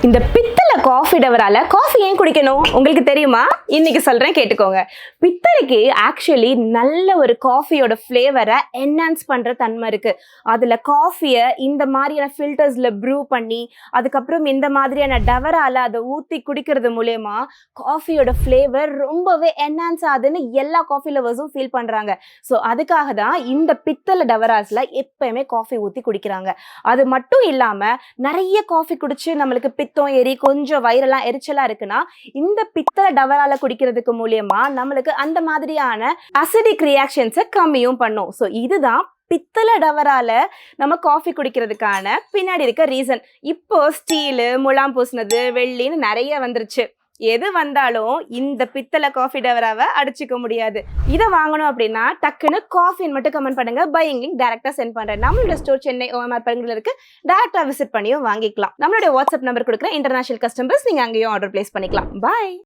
இந்த பித்தளை coffee டவரால coffee ஏன் குடிக்கணும் உங்களுக்கு தெரியுமா? இன்னைக்கு சொல்றேன், கேட்டுக்கோங்க. பித்தளைக்கு ஆக்சுவலி நல்ல ஒரு காஃபியோட ஃப்ளேவரை என்ஹான்ஸ் பண்ற தன்மை இருக்கு. அதுல காஃபியை இந்த மாதிரியான ஃபில்டர்ஸ்ல ப்ரூ பண்ணி அதுக்கப்புறம் இந்த மாதிரியான டவரால அதை ஊத்தி குடிக்கிறது மூலயமா காஃபியோட ஃப்ளேவர் ரொம்பவே என்ஹான்ஸ் ஆகுதுன்னு எல்லா காஃபி லவர்ஸும் ஃபீல் பண்றாங்க. ஸோ அதுக்காக தான் இந்த பித்தளை டவராஸ்ல எப்பயுமே காஃபி ஊத்தி குடிக்கிறாங்க. அது மட்டும் இல்லாம நிறைய காஃபி குடிச்சு நம்மளுக்கு பித்தம் ஏறி கொஞ்சம் வயிறெல்லாம் எரிச்சலா இருக்குன்னா இந்த பித்தளை டவரால குடிக்கிறதுக்கு மூலியமா நம்மளுக்கு அந்த மாதிரியான அசிடிக் ரியாக்ஷன்ஸை கம்மியும் பண்ணும். ஸோ இதுதான் பித்தளை டவரால நம்ம காஃபி குடிக்கிறதுக்கான பின்னாடி இருக்க ரீசன். இப்போ ஸ்டீலு, முலாம் பூசினது, வெள்ளின்னு நிறைய வந்துருச்சு. எது வந்தாலும் இந்த பித்தளை காஃபி டவராவை அடிச்சுக்க முடியாது. இதை வாங்கணும் அப்படின்னா டக்குன்னு காஃபின்னு மட்டும் கமெண்ட் பண்ணுங்க. பையிங் லிங்க் டைரக்டா சென்ட் பண்றேன். நம்மளோட ஸ்டோர் சென்னை OMR பரங்கில இருக்கு. டைரக்டா விசிட் பண்ணியும் வாங்கிக்கலாம். நம்மளுடைய வாட்ஸ்அப் நம்பர் கொடுக்குறேன். இன்டர்நேஷனல் கஸ்டமர்ஸ் நீங்க அங்கேயும் ஆர்டர் பிளேஸ் பண்ணிக்கலாம். பாய்.